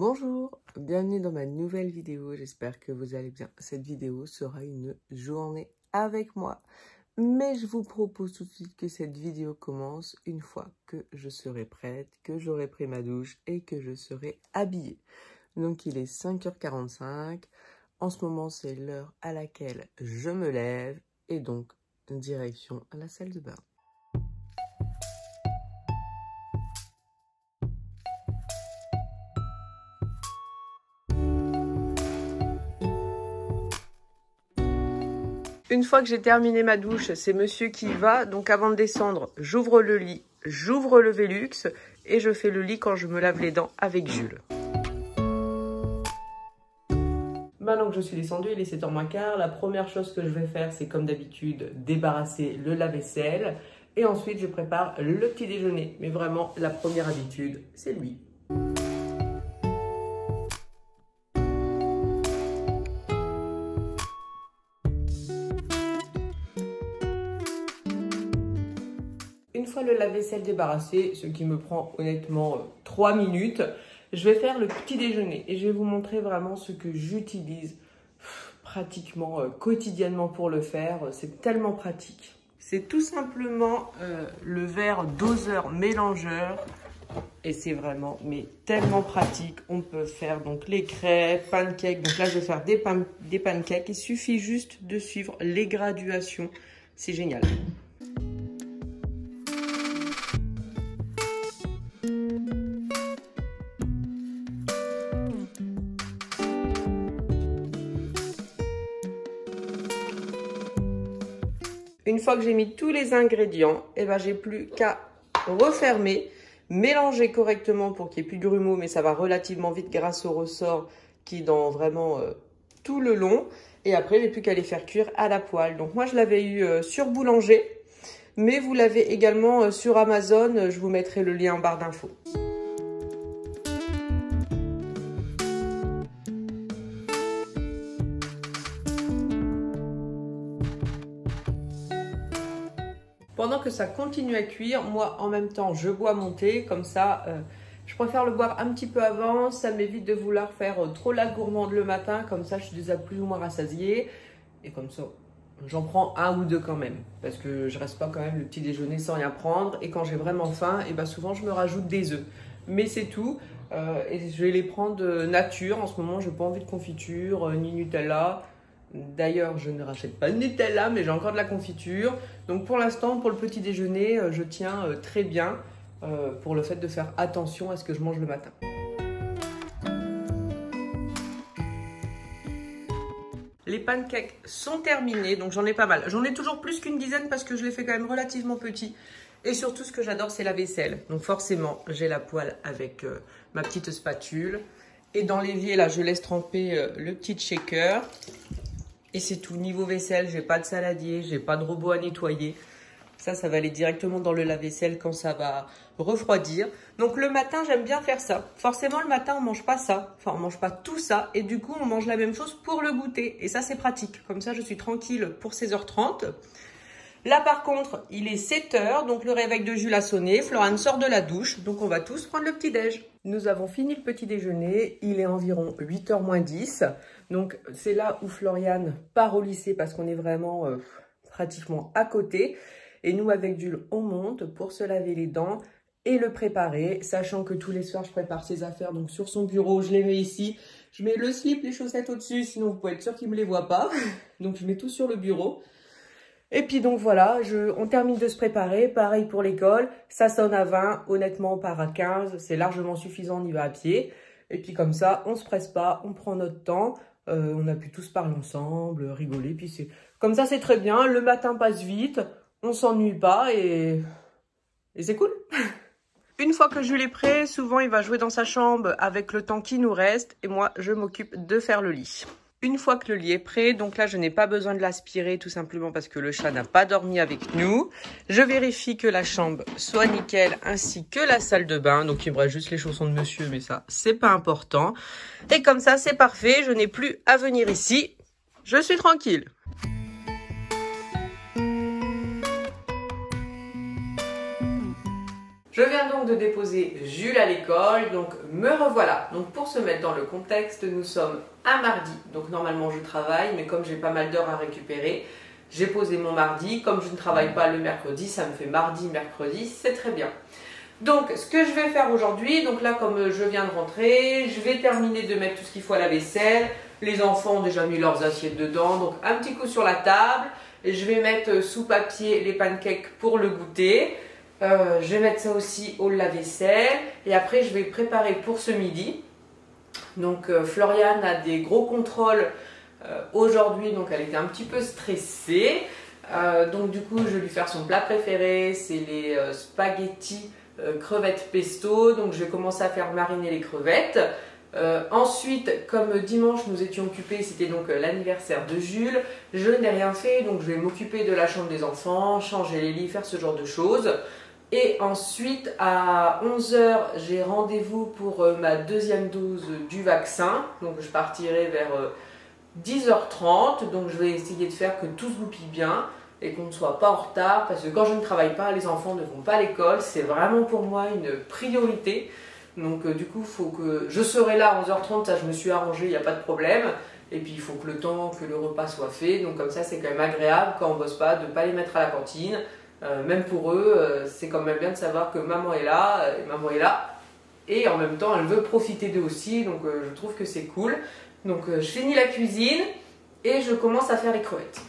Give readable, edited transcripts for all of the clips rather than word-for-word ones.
Bonjour, bienvenue dans ma nouvelle vidéo, j'espère que vous allez bien. Cette vidéo sera une journée avec moi, mais je vous propose tout de suite que cette vidéo commence une fois que je serai prête, que j'aurai pris ma douche et que je serai habillée. Donc il est 5h45, en ce moment c'est l'heure à laquelle je me lève et donc direction à la salle de bain. Une fois que j'ai terminé ma douche, c'est monsieur qui y va. Donc avant de descendre, j'ouvre le lit, j'ouvre le Velux et je fais le lit quand je me lave les dents avec Jules. Maintenant que je suis descendue, il est 7h moins quart. La première chose que je vais faire, c'est comme d'habitude, débarrasser le lave-vaisselle. Et ensuite, je prépare le petit déjeuner. Mais vraiment, la première habitude, c'est lui. Une fois le lave-vaisselle débarrassé, ce qui me prend honnêtement 3 minutes, je vais faire le petit déjeuner et je vais vous montrer vraiment ce que j'utilise pratiquement quotidiennement pour le faire. C'est tellement pratique. C'est tout simplement le verre doseur mélangeur et c'est vraiment tellement pratique. On peut faire donc les crêpes, pancakes. Donc là, je vais faire des pancakes. Il suffit juste de suivre les graduations. C'est génial. Une fois que j'ai mis tous les ingrédients, j'ai plus qu'à refermer, mélanger correctement pour qu'il n'y ait plus de grumeaux, mais ça va relativement vite grâce au ressort qui est dans vraiment tout le long. Et après, j'ai plus qu'à les faire cuire à la poêle. Donc moi, je l'avais eu sur Boulanger, mais vous l'avez également sur Amazon. Je vous mettrai le lien en barre d'infos. Pendant que ça continue à cuire, moi en même temps je bois mon thé, comme ça je préfère le boire un petit peu avant, ça m'évite de vouloir faire trop la gourmande le matin, comme ça je suis déjà plus ou moins rassasiée, et comme ça j'en prends un ou deux quand même, parce que je reste pas quand même le petit déjeuner sans rien prendre, et quand j'ai vraiment faim, souvent je me rajoute des œufs, mais c'est tout, et je vais les prendre nature, en ce moment je n'ai pas envie de confiture, ni Nutella. D'ailleurs, je ne rachète pas de Nutella, mais j'ai encore de la confiture. Donc pour l'instant, pour le petit déjeuner, je tiens très bien pour le fait de faire attention à ce que je mange le matin. Les pancakes sont terminés, donc j'en ai pas mal. J'en ai toujours plus qu'une dizaine parce que je les fais quand même relativement petits. Et surtout, ce que j'adore, c'est la vaisselle. Donc forcément, j'ai la poêle avec ma petite spatule. Et dans l'évier, là, je laisse tremper le petit shaker. Et c'est tout. Niveau vaisselle, j'ai pas de saladier, j'ai pas de robot à nettoyer. Ça va aller directement dans le lave-vaisselle quand ça va refroidir. Donc le matin, j'aime bien faire ça. Forcément, le matin, on mange pas ça. Enfin, on mange pas tout ça. Et du coup, on mange la même chose pour le goûter. Et ça, c'est pratique. Comme ça, je suis tranquille pour 16h30. Là, par contre, il est 7h. Donc le réveil de Jules a sonné. Florane sort de la douche. Donc on va tous prendre le petit-déj. Nous avons fini le petit déjeuner. Il est environ 8h moins 10. Donc c'est là où Floriane part au lycée parce qu'on est vraiment pratiquement à côté. Et nous, avec Jules, on monte pour se laver les dents et le préparer. Sachant que tous les soirs, je prépare ses affaires. Donc sur son bureau, je les mets ici. Je mets le slip, les chaussettes au-dessus. Sinon, vous pouvez être sûr qu'il ne me les voit pas. Donc je mets tout sur le bureau. Et puis donc voilà, on termine de se préparer, pareil pour l'école, ça sonne à 20, honnêtement on part à 15, c'est largement suffisant, on y va à pied. Et puis comme ça, on se presse pas, on prend notre temps, on a pu tous parler ensemble, rigoler, puis comme ça c'est très bien, le matin passe vite, on s'ennuie pas et c'est cool. Une fois que Jules est prêt, souvent il va jouer dans sa chambre avec le temps qui nous reste et moi je m'occupe de faire le lit. Une fois que le lit est prêt, donc là je n'ai pas besoin de l'aspirer tout simplement parce que le chat n'a pas dormi avec nous. Je vérifie que la chambre soit nickel ainsi que la salle de bain. Donc il me reste juste les chaussons de monsieur mais ça c'est pas important. Et comme ça c'est parfait, je n'ai plus à venir ici. Je suis tranquille. Je viens donc de déposer Jules à l'école, donc me revoilà. Donc pour se mettre dans le contexte, nous sommes un mardi, donc normalement je travaille, mais comme j'ai pas mal d'heures à récupérer, j'ai posé mon mardi. Comme je ne travaille pas le mercredi, ça me fait mardi, mercredi, c'est très bien. Donc ce que je vais faire aujourd'hui, donc là comme je viens de rentrer, je vais terminer de mettre tout ce qu'il faut à la vaisselle. Les enfants ont déjà mis leurs assiettes dedans, donc un petit coup sur la table. Et je vais mettre sous papier les pancakes pour le goûter. Je vais mettre ça aussi au lave-vaisselle. Et après je vais préparer pour ce midi. Donc Floriane a des gros contrôles aujourd'hui, donc elle était un petit peu stressée. Donc du coup je vais lui faire son plat préféré, c'est les spaghettis crevettes pesto. Donc je vais commencer à faire mariner les crevettes. Ensuite, comme dimanche nous étions occupés, c'était donc l'anniversaire de Jules, je n'ai rien fait, donc je vais m'occuper de la chambre des enfants, changer les lits, faire ce genre de choses. Et ensuite à 11 h j'ai rendez-vous pour ma deuxième dose du vaccin, donc je partirai vers 10 h 30, donc je vais essayer de faire que tout se goupille bien et qu'on ne soit pas en retard, parce que quand je ne travaille pas, les enfants ne vont pas à l'école, c'est vraiment pour moi une priorité. Donc du coup, faut que je serai là à 11 h 30, ça je me suis arrangé, il n'y a pas de problème. Et puis il faut que le temps que le repas soit fait, donc comme ça c'est quand même agréable quand on bosse pas de ne pas les mettre à la cantine. Même pour eux, c'est quand même bien de savoir que maman est là, et en même temps elle veut profiter d'eux aussi, donc je trouve que c'est cool. Donc je finis la cuisine et je commence à faire les crevettes.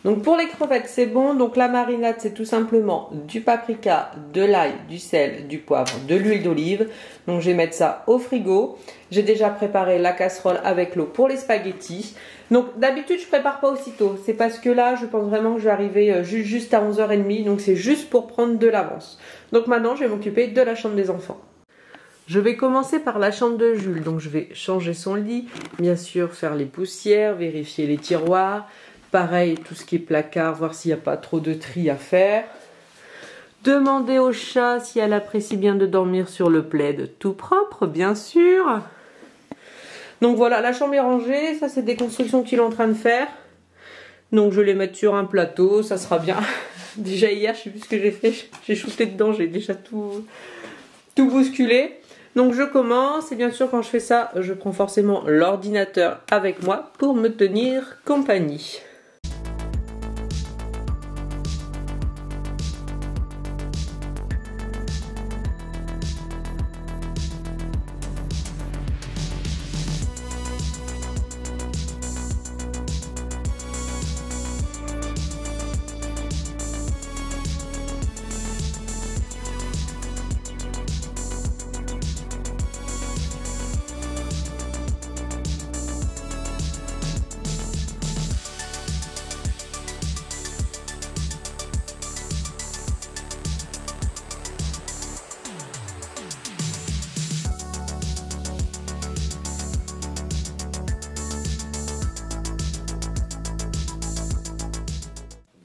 Donc pour les crevettes c'est bon, donc la marinade c'est tout simplement du paprika, de l'ail, du sel, du poivre, de l'huile d'olive. Donc je vais mettre ça au frigo. J'ai déjà préparé la casserole avec l'eau pour les spaghettis. Donc d'habitude je prépare pas aussitôt, c'est parce que là je pense vraiment que je vais arriver juste à 11 h 30, donc c'est juste pour prendre de l'avance. Donc maintenant je vais m'occuper de la chambre des enfants. Je vais commencer par la chambre de Jules, donc je vais changer son lit, bien sûr faire les poussières, vérifier les tiroirs. Pareil, tout ce qui est placard, voir s'il n'y a pas trop de tri à faire. Demander au chat si elle apprécie bien de dormir sur le plaid tout propre, bien sûr. Donc voilà, la chambre est rangée. Ça, c'est des constructions qu'il est en train de faire. Donc je vais les mettre sur un plateau, ça sera bien. Déjà hier, je sais plus ce que j'ai fait. J'ai shooté dedans, j'ai déjà tout bousculé. Donc je commence et bien sûr quand je fais ça, je prends forcément l'ordinateur avec moi pour me tenir compagnie.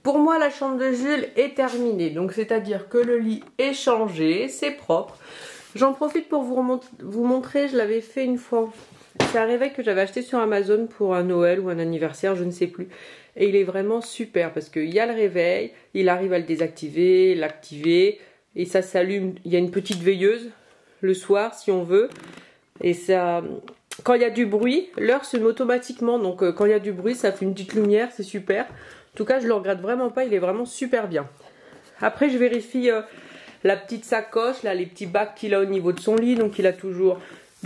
Pour moi, la chambre de Jules est terminée, donc c'est-à-dire que le lit est changé, c'est propre. J'en profite pour vous montrer, je l'avais fait une fois. C'est un réveil que j'avais acheté sur Amazon pour un Noël ou un anniversaire, je ne sais plus. Et il est vraiment super parce qu'il y a le réveil, il arrive à le désactiver, l'activer, et ça s'allume. Il y a une petite veilleuse le soir si on veut. Et ça, quand il y a du bruit, l'heure se met automatiquement. Donc quand il y a du bruit, ça fait une petite lumière, c'est super. En tout cas, je le regrette vraiment pas, il est vraiment super bien. Après, je vérifie la petite sacoche, là, les petits bacs qu'il a au niveau de son lit. Donc, il a toujours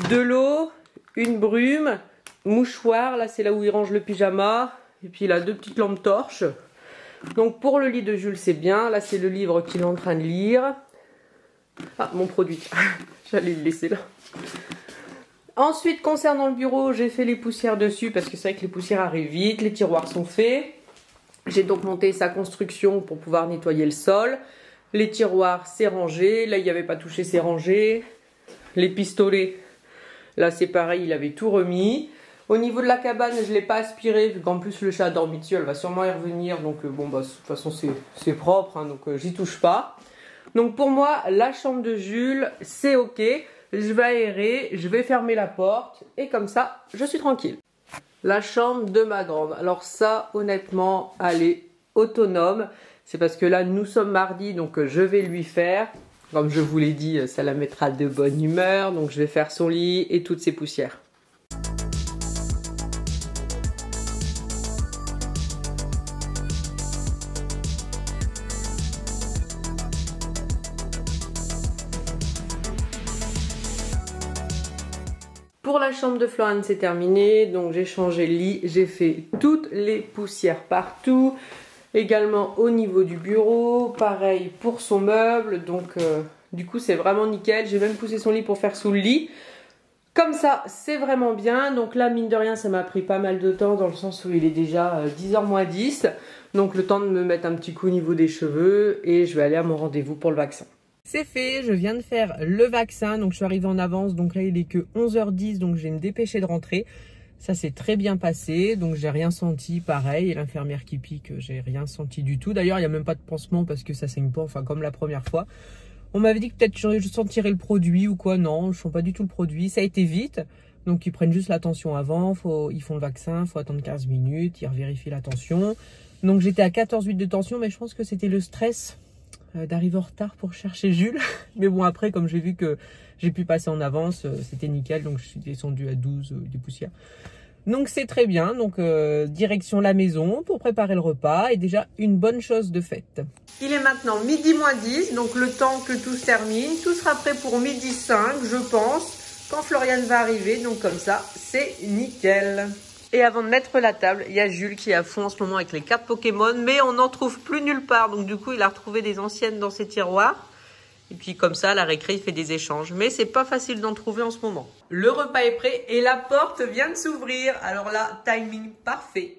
de l'eau, une brume, mouchoir. Là, c'est là où il range le pyjama. Et puis, il a 2 petites lampes torches. Donc, pour le lit de Jules, c'est bien. Là, c'est le livre qu'il est en train de lire. Ah, mon produit. J'allais le laisser là. Ensuite, concernant le bureau, j'ai fait les poussières dessus parce que c'est vrai que les poussières arrivent vite. Les tiroirs sont faits. J'ai donc monté sa construction pour pouvoir nettoyer le sol. Les tiroirs, c'est rangé. Là, il n'y avait pas touché, c'est rangé. Les pistolets, là, c'est pareil, il avait tout remis. Au niveau de la cabane, je ne l'ai pas aspiré, vu qu'en plus, le chat a dormi dessus. Elle va sûrement y revenir. Donc, bon, bah, de toute façon, c'est propre. Hein, donc, j'y touche pas. Donc, pour moi, la chambre de Jules, c'est OK. Je vais aérer, je vais fermer la porte. Et comme ça, je suis tranquille. La chambre de ma grande. Alors ça, honnêtement, elle est autonome. C'est parce que là, nous sommes mardi, donc je vais lui faire. Comme je vous l'ai dit, ça la mettra de bonne humeur. Donc je vais faire son lit et toutes ses poussières. Pour la chambre de Floriane, c'est terminé. Donc j'ai changé le lit, j'ai fait toutes les poussières partout. Également au niveau du bureau, pareil pour son meuble. Donc du coup c'est vraiment nickel. J'ai même poussé son lit pour faire sous le lit. Comme ça, c'est vraiment bien. Donc là, mine de rien, ça m'a pris pas mal de temps dans le sens où il est déjà 10h moins 10. Donc le temps de me mettre un petit coup au niveau des cheveux et je vais aller à mon rendez-vous pour le vaccin. C'est fait, je viens de faire le vaccin, donc je suis arrivée en avance, donc là il est que 11h10, donc je vais me dépêcher de rentrer. Ça s'est très bien passé, donc j'ai rien senti, pareil, et l'infirmière qui pique, j'ai rien senti du tout. D'ailleurs, il n'y a même pas de pansement parce que ça saigne pas, enfin comme la première fois. On m'avait dit que peut-être je sentirais le produit ou quoi, non, je sens pas du tout le produit, ça a été vite. Donc ils prennent juste la tension avant, ils font le vaccin, il faut attendre 15 minutes, ils revérifient la tension. Donc j'étais à 14,8 de tension, mais je pense que c'était le stress d'arriver en retard pour chercher Jules. Mais bon, après, comme j'ai vu que j'ai pu passer en avance, c'était nickel. Donc, je suis descendue à 12 des poussières. Donc, c'est très bien. Donc, direction la maison pour préparer le repas. Et déjà, une bonne chose de faite. Il est maintenant midi moins 10. Donc, le temps que tout se termine. Tout sera prêt pour midi 5, je pense, quand Floriane va arriver. Donc, comme ça, c'est nickel. Et avant de mettre la table, il y a Jules qui est à fond en ce moment avec les cartes Pokémon, mais on n'en trouve plus nulle part. Donc du coup, il a retrouvé des anciennes dans ses tiroirs. Et puis comme ça, à la récré, il fait des échanges. Mais c'est pas facile d'en trouver en ce moment. Le repas est prêt et la porte vient de s'ouvrir. Alors là, timing parfait.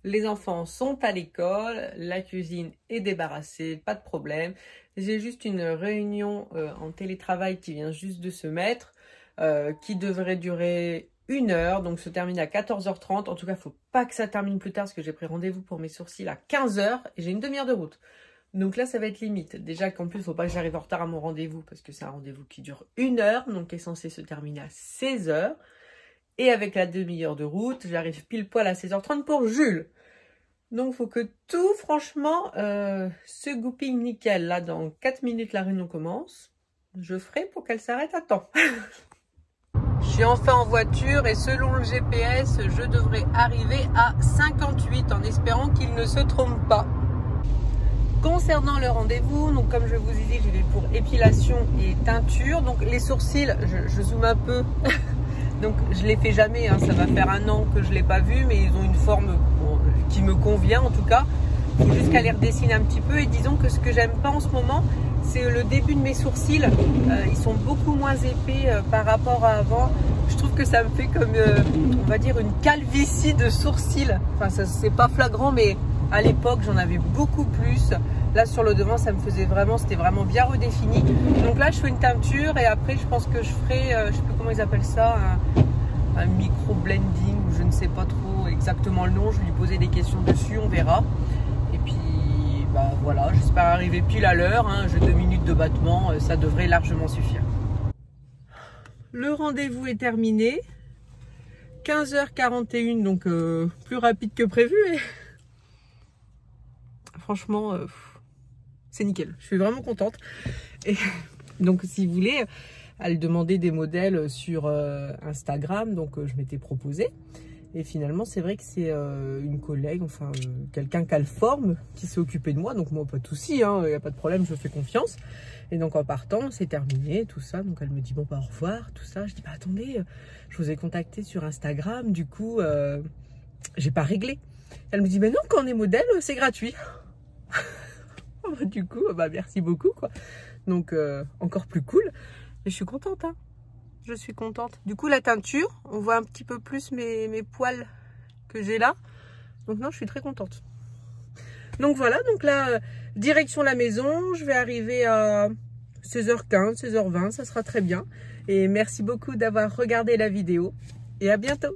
Les enfants sont à l'école, la cuisine est débarrassée, pas de problème. J'ai juste une réunion en télétravail qui vient juste de se mettre, qui devrait durer 1 heure, donc se termine à 14h30. En tout cas, il ne faut pas que ça termine plus tard parce que j'ai pris rendez-vous pour mes sourcils à 15h et j'ai une demi-heure de route. Donc là, ça va être limite. Déjà qu'en plus, il ne faut pas que j'arrive en retard à mon rendez-vous parce que c'est un rendez-vous qui dure 1 heure, donc qui est censé se terminer à 16h. Et avec la demi-heure de route, j'arrive pile poil à 16h30 pour Jules. Donc, il faut que tout, franchement, se goupille nickel. Là, dans 4 minutes, la réunion commence. Je ferai pour qu'elle s'arrête à temps. Je suis enfin en voiture et selon le GPS, je devrais arriver à 58 en espérant qu'il ne se trompe pas. Concernant le rendez-vous, donc comme je vous ai dit, j'y vais pour épilation et teinture. Donc les sourcils, je zoome un peu. Donc je les fais jamais, hein. Ça va faire 1 an que je ne l'ai pas vu, mais ils ont une forme qui me convient en tout cas. Il faut juste qu'elle les redessine un petit peu et disons que ce que j'aime pas en ce moment, c'est le début de mes sourcils. Ils sont beaucoup moins épais par rapport à avant. Je trouve que ça me fait comme, on va dire, une calvitie de sourcils. Enfin, ça c'est pas flagrant, mais à l'époque, j'en avais beaucoup plus. Là, sur le devant, ça me faisait vraiment, c'était vraiment bien redéfini. Donc là, je fais une teinture et après, je pense que je ferai, je sais plus comment ils appellent ça, un micro-blending, ou je ne sais pas trop exactement le nom. Je vais lui poser des questions dessus, on verra. Et puis, bah voilà, j'espère arriver pile à l'heure. Hein. J'ai 2 minutes de battement, ça devrait largement suffire. Le rendez-vous est terminé. 15h41, donc plus rapide que prévu. Et... franchement, c'est nickel. Je suis vraiment contente. Et donc, si vous voulez, elle demandait des modèles sur Instagram, donc je m'étais proposée. Et finalement, c'est vrai que c'est une collègue, enfin quelqu'un qu'elle forme, qui s'est occupé de moi. Donc moi, pas de souci, hein, y a pas de problème, je fais confiance. Et donc en partant, c'est terminé, tout ça. Donc elle me dit bon bah au revoir, tout ça. Je dis bah attendez, je vous ai contacté sur Instagram, du coup, j'ai pas réglé. Elle me dit mais non, quand on est modèle, c'est gratuit. Du coup, bah merci beaucoup quoi. Donc encore plus cool. Et je suis contente, hein. Je suis contente. Du coup, la teinture, on voit un petit peu plus mes poils que j'ai là. Donc non, je suis très contente. Donc voilà, donc là, direction la maison. Je vais arriver à 16h15, 16h20, ça sera très bien. Et merci beaucoup d'avoir regardé la vidéo et à bientôt.